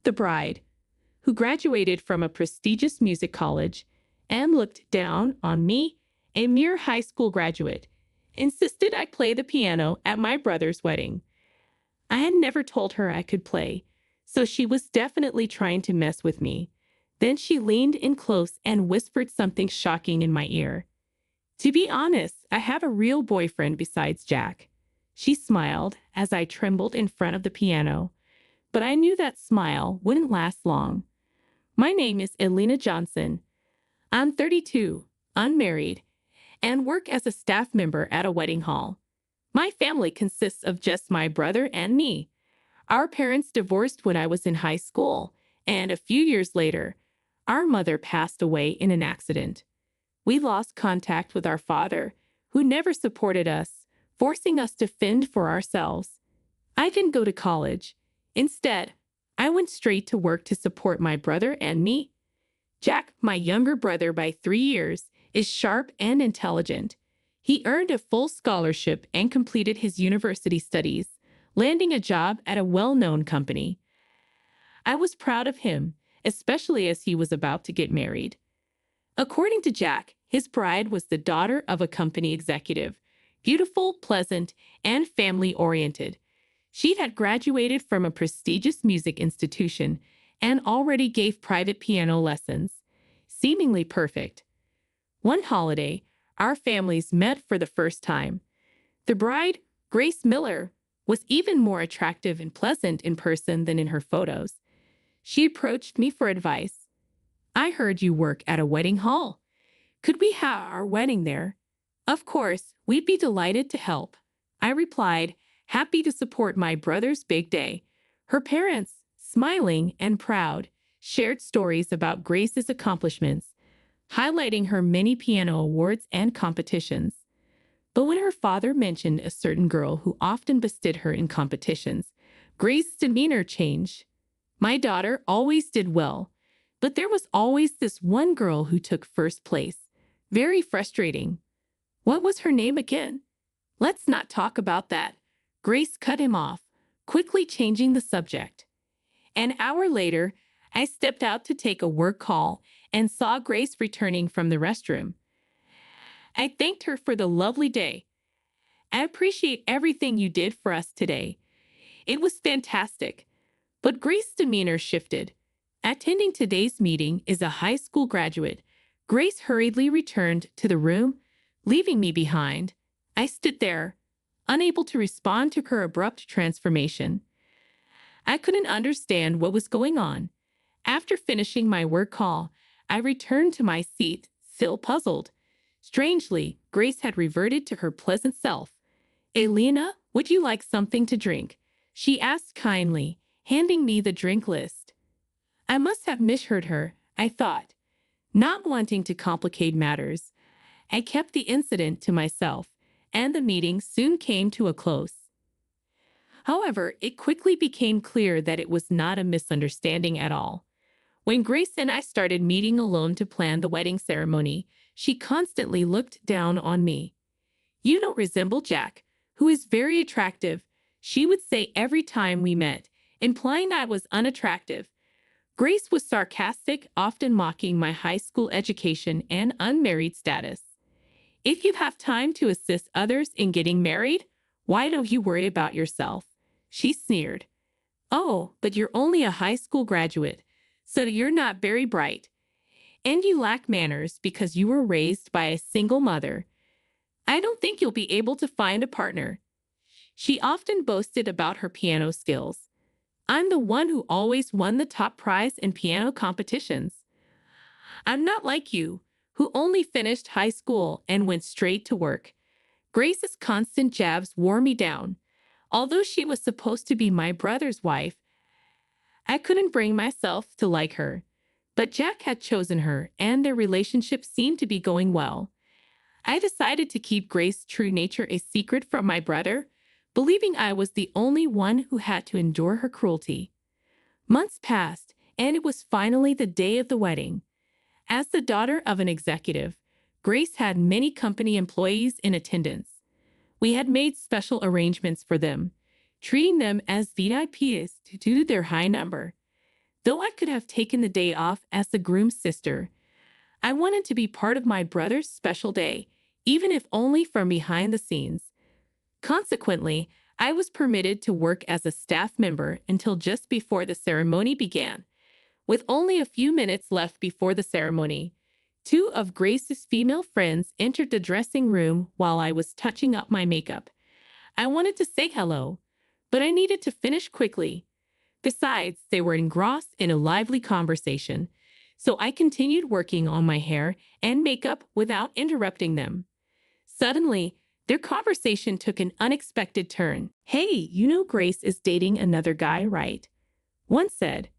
The bride, who graduated from a prestigious music college and looked down on me, a mere high school graduate, insisted I play the piano at my brother's wedding. I had never told her I could play, so she was definitely trying to mess with me. Then she leaned in close and whispered something shocking in my ear. To be honest, I have a real boyfriend besides Jack. She smiled as I trembled in front of the piano, but I knew that smile wouldn't last long. My name is Elena Johnson. I'm 32, unmarried, and work as a staff member at a wedding hall. My family consists of just my brother and me. Our parents divorced when I was in high school, and a few years later, our mother passed away in an accident. We lost contact with our father, who never supported us, forcing us to fend for ourselves. I didn't go to college. Instead, I went straight to work to support my brother and me. Jack, my younger brother by 3 years, is sharp and intelligent. He earned a full scholarship and completed his university studies, landing a job at a well-known company. I was proud of him, especially as he was about to get married. According to Jack, his bride was the daughter of a company executive, beautiful, pleasant, and family-oriented. She had graduated from a prestigious music institution and already gave private piano lessons, seemingly perfect. One holiday, our families met for the first time. The bride, Grace Miller, was even more attractive and pleasant in person than in her photos. She approached me for advice. "I heard you work at a wedding hall. Could we have our wedding there?" "Of course, we'd be delighted to help," I replied, happy to support my brother's big day. Her parents, smiling and proud, shared stories about Grace's accomplishments, highlighting her many piano awards and competitions. But when her father mentioned a certain girl who often bested her in competitions, Grace's demeanor changed. "My daughter always did well, but there was always this one girl who took first place. Very frustrating." "What was her name again?" "Let's not talk about that." Grace cut him off, quickly changing the subject. An hour later, I stepped out to take a work call and saw Grace returning from the restroom. I thanked her for the lovely day. "I appreciate everything you did for us today. It was fantastic." But Grace's demeanor shifted. Attending today's meeting is a high school graduate. Grace hurriedly returned to the room, leaving me behind. I stood there, unable to respond to her abrupt transformation. I couldn't understand what was going on. After finishing my work call, I returned to my seat, still puzzled. Strangely, Grace had reverted to her pleasant self. "Elena, would you like something to drink?" she asked kindly, handing me the drink list. I must have misheard her, I thought. Not wanting to complicate matters, I kept the incident to myself, and the meeting soon came to a close. However, it quickly became clear that it was not a misunderstanding at all. When Grace and I started meeting alone to plan the wedding ceremony, she constantly looked down on me. "You don't resemble Jack, who is very attractive," she would say every time we met, implying I was unattractive. Grace was sarcastic, often mocking my high school education and unmarried status. "If you have time to assist others in getting married, why don't you worry about yourself?" she sneered. "Oh, but you're only a high school graduate, so you're not very bright. And you lack manners because you were raised by a single mother. I don't think you'll be able to find a partner." She often boasted about her piano skills. "I'm the one who always won the top prize in piano competitions. I'm not like you, who only finished high school and went straight to work." Grace's constant jabs wore me down. Although she was supposed to be my brother's wife, I couldn't bring myself to like her. But Jack had chosen her, and their relationship seemed to be going well. I decided to keep Grace's true nature a secret from my brother, believing I was the only one who had to endure her cruelty. Months passed, and it was finally the day of the wedding. As the daughter of an executive, Grace had many company employees in attendance. We had made special arrangements for them, treating them as VIPs due to their high number. Though I could have taken the day off as the groom's sister, I wanted to be part of my brother's special day, even if only from behind the scenes. Consequently, I was permitted to work as a staff member until just before the ceremony began. With only a few minutes left before the ceremony, two of Grace's female friends entered the dressing room while I was touching up my makeup. I wanted to say hello, but I needed to finish quickly. Besides, they were engrossed in a lively conversation, so I continued working on my hair and makeup without interrupting them. Suddenly, their conversation took an unexpected turn. "Hey, you know Grace is dating another guy, right?" One said.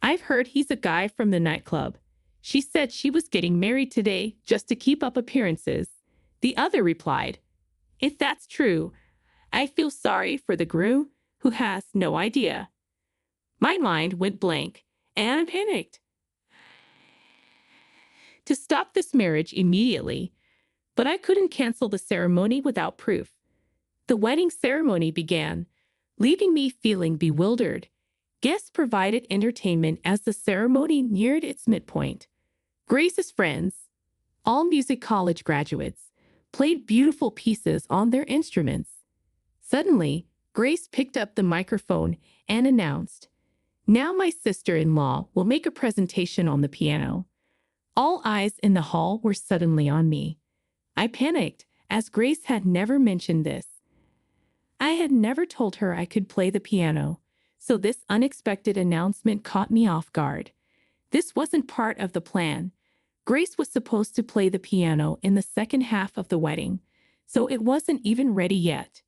"I've heard he's a guy from the nightclub. She said she was getting married today just to keep up appearances." The other replied, "If that's true, I feel sorry for the groom who has no idea." My mind went blank, and I panicked to stop this marriage immediately, but I couldn't cancel the ceremony without proof. The wedding ceremony began, leaving me feeling bewildered. Guests provided entertainment as the ceremony neared its midpoint. Grace's friends, all music college graduates, played beautiful pieces on their instruments. Suddenly, Grace picked up the microphone and announced, "Now my sister-in-law will make a presentation on the piano." All eyes in the hall were suddenly on me. I panicked, as Grace had never mentioned this. I had never told her I could play the piano, so this unexpected announcement caught me off guard. This wasn't part of the plan. Grace was supposed to play the piano in the second half of the wedding, so it wasn't even ready yet.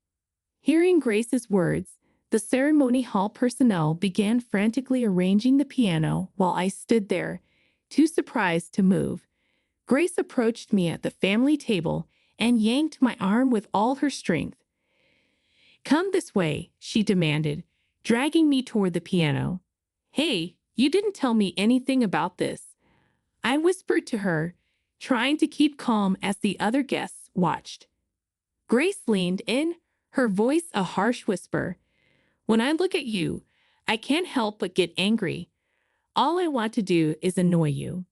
Hearing Grace's words, the ceremony hall personnel began frantically arranging the piano while I stood there, too surprised to move. Grace approached me at the family table and yanked my arm with all her strength. "Come this way," she demanded, dragging me toward the piano. "Hey, you didn't tell me anything about this," I whispered to her, trying to keep calm as the other guests watched. Grace leaned in, her voice a harsh whisper. "When I look at you, I can't help but get angry. All I want to do is annoy you."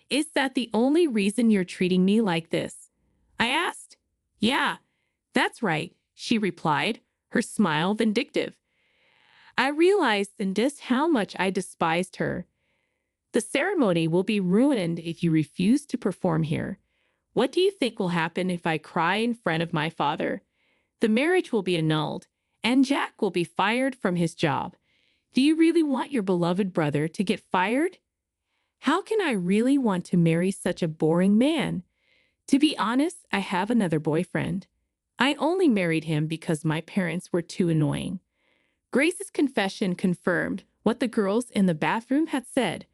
"Is that the only reason you're treating me like this?" I asked. "Yeah, that's right," she replied, her smile vindictive. I realized in just how much I despised her. "The ceremony will be ruined if you refuse to perform here. What do you think will happen if I cry in front of my father? The marriage will be annulled, and Jack will be fired from his job. Do you really want your beloved brother to get fired? How can I really want to marry such a boring man? To be honest, I have another boyfriend. I only married him because my parents were too annoying." Grace's confession confirmed what the girls in the bathroom had said.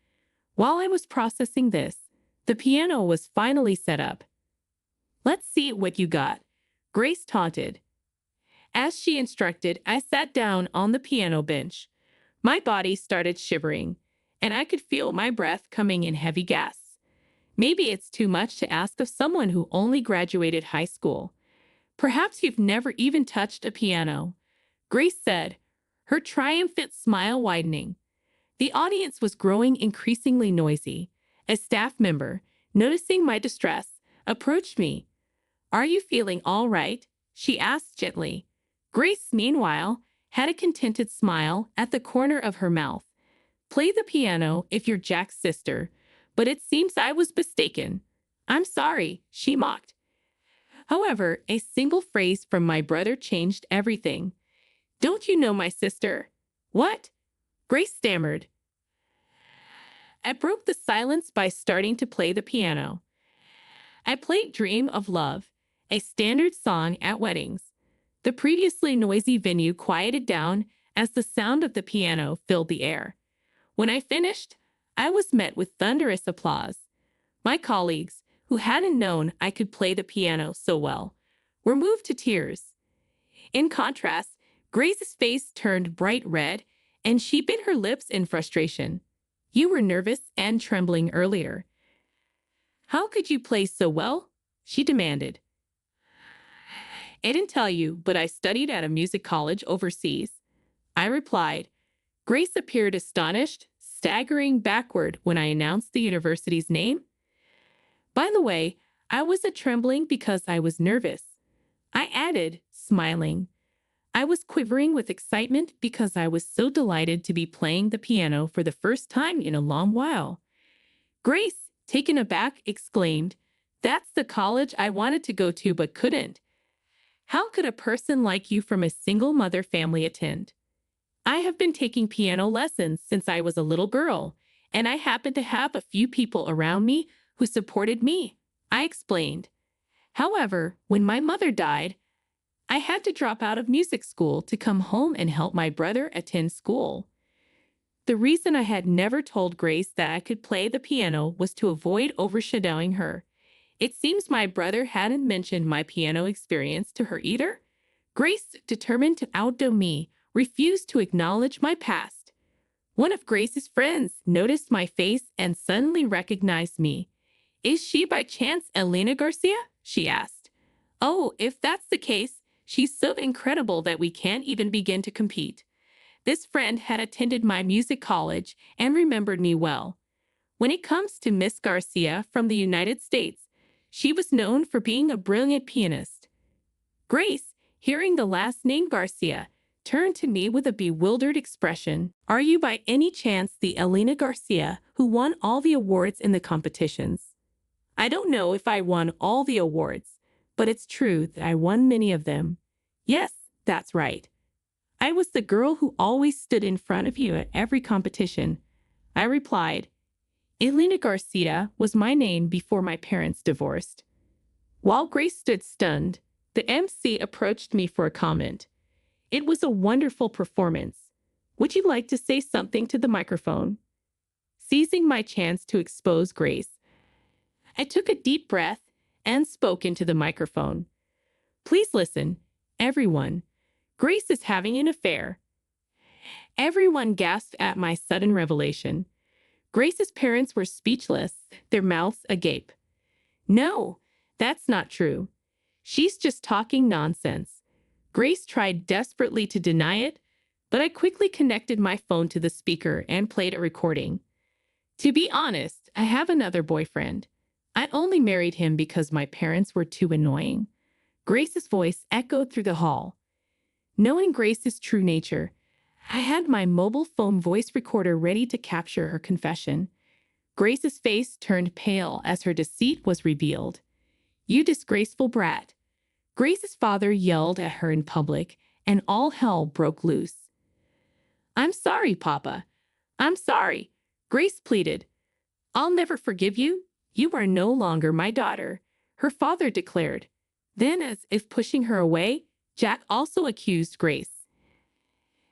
While I was processing this, the piano was finally set up. "Let's see what you got," Grace taunted. As she instructed, I sat down on the piano bench. My body started shivering, and I could feel my breath coming in heavy gasps. Maybe it's too much to ask of someone who only graduated high school. "Perhaps you've never even touched a piano," Grace said, her triumphant smile widening. The audience was growing increasingly noisy. A staff member, noticing my distress, approached me. "Are you feeling all right?" she asked gently. Grace, meanwhile, had a contented smile at the corner of her mouth. "Play the piano if you're Jack's sister, but it seems I was mistaken." "I'm sorry," she mocked. However, a single phrase from my brother changed everything. "Don't you know my sister?" "What?" Grace stammered. I broke the silence by starting to play the piano. I played "Dream of Love," a standard song at weddings. The previously noisy venue quieted down as the sound of the piano filled the air. When I finished, I was met with thunderous applause. My colleagues, who hadn't known I could play the piano so well, were moved to tears. In contrast, Grace's face turned bright red, and she bit her lips in frustration. "You were nervous and trembling earlier. How could you play so well?" she demanded. "I didn't tell you, but I studied at a music college overseas," I replied. Grace appeared astonished, staggering backward when I announced the university's name. By the way, I wasn't trembling because I was nervous. I added, smiling. I was quivering with excitement because I was so delighted to be playing the piano for the first time in a long while. Grace, taken aback, exclaimed, "That's the college I wanted to go to but couldn't. How could a person like you from a single mother family attend?" "I have been taking piano lessons since I was a little girl, and I happen to have a few people around me who supported me," I explained. "However, when my mother died, I had to drop out of music school to come home and help my brother attend school." The reason I had never told Grace that I could play the piano was to avoid overshadowing her. It seems my brother hadn't mentioned my piano experience to her either. Grace, determined to outdo me, refused to acknowledge my past. One of Grace's friends noticed my face and suddenly recognized me. "Is she by chance Elena Garcia?" she asked. "Oh, if that's the case, she's so incredible that we can't even begin to compete." This friend had attended my music college and remembered me well. When it comes to Miss Garcia from the United States, she was known for being a brilliant pianist. Grace, hearing the last name Garcia, turned to me with a bewildered expression. "Are you by any chance the Elena Garcia who won all the awards in the competitions?" "I don't know if I won all the awards, but it's true that I won many of them." "Yes, that's right. I was the girl who always stood in front of you at every competition," I replied. Elena Garcia was my name before my parents divorced. While Grace stood stunned, the MC approached me for a comment. "It was a wonderful performance. Would you like to say something to the microphone?" Seizing my chance to expose Grace, I took a deep breath and spoke into the microphone. "Please listen, everyone. Grace is having an affair." Everyone gasped at my sudden revelation. Grace's parents were speechless, their mouths agape. "No, that's not true. She's just talking nonsense." Grace tried desperately to deny it, but I quickly connected my phone to the speaker and played a recording. "To be honest, I have another boyfriend. I only married him because my parents were too annoying." Grace's voice echoed through the hall. Knowing Grace's true nature, I had my mobile phone voice recorder ready to capture her confession. Grace's face turned pale as her deceit was revealed. "You disgraceful brat." Grace's father yelled at her in public, and all hell broke loose. "I'm sorry, Papa. I'm sorry," Grace pleaded. "I'll never forgive you. You are no longer my daughter," her father declared. Then, as if pushing her away, Jack also accused Grace.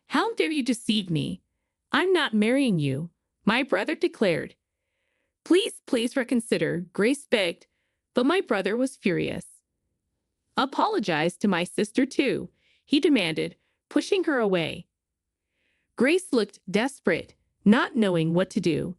"How dare you deceive me? I'm not marrying you," my brother declared. "Please, please reconsider," Grace begged, but my brother was furious. "Apologize to my sister too," he demanded, pushing her away. Grace looked desperate, not knowing what to do.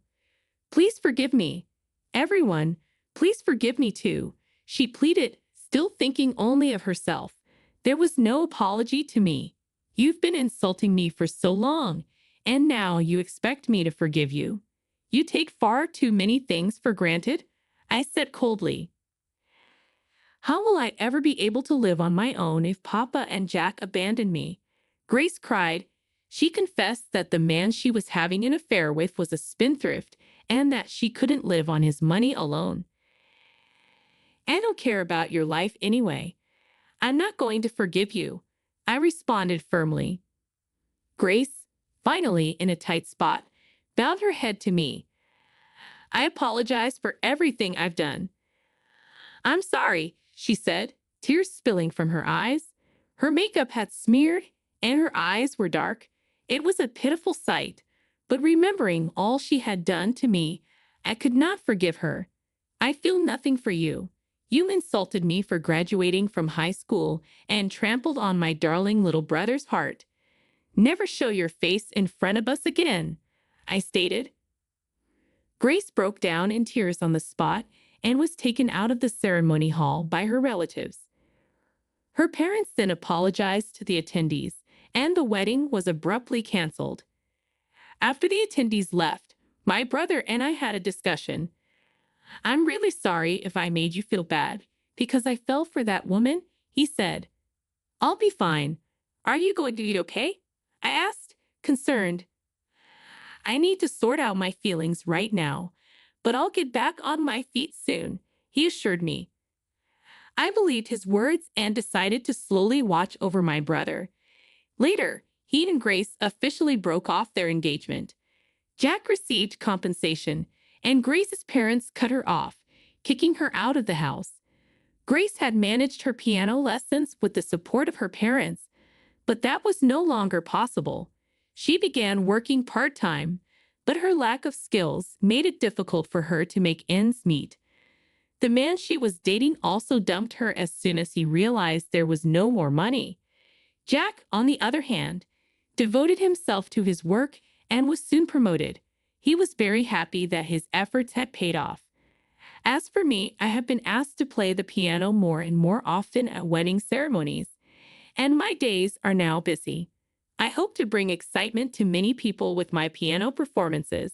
"Please forgive me. Everyone, please forgive me too," she pleaded, still thinking only of herself. "There was no apology to me. You've been insulting me for so long, and now you expect me to forgive you. You take far too many things for granted," I said coldly. "How will I ever be able to live on my own if Papa and Jack abandon me?" Grace cried. She confessed that the man she was having an affair with was a spendthrift and that she couldn't live on his money alone. "I don't care about your life anyway. I'm not going to forgive you," I responded firmly. Grace, finally in a tight spot, bowed her head to me. "I apologize for everything I've done." "I'm sorry," she said, tears spilling from her eyes. Her makeup had smeared and her eyes were dark. It was a pitiful sight, but remembering all she had done to me, I could not forgive her. "I feel nothing for you. You insulted me for graduating from high school and trampled on my darling little brother's heart. Never show your face in front of us again," I stated. Grace broke down in tears on the spot and was taken out of the ceremony hall by her relatives. Her parents then apologized to the attendees, and the wedding was abruptly canceled. After the attendees left, My brother and I had a discussion. I'm really sorry if I made you feel bad because I fell for that woman, he said. I'll be fine. Are you going to be okay? I asked, concerned. I need to sort out my feelings right now, but I'll get back on my feet soon, he assured me. I believed his words and decided to slowly watch over my brother. Later, he and Grace officially broke off their engagement. Jack received compensation, and Grace's parents cut her off, kicking her out of the house. Grace had managed her piano lessons with the support of her parents, but that was no longer possible. She began working part-time, but her lack of skills made it difficult for her to make ends meet. The man she was dating also dumped her as soon as he realized there was no more money. Jack, on the other hand, devoted himself to his work and was soon promoted. He was very happy that his efforts had paid off. As for me, I have been asked to play the piano more and more often at wedding ceremonies, and my days are now busy. I hope to bring excitement to many people with my piano performances.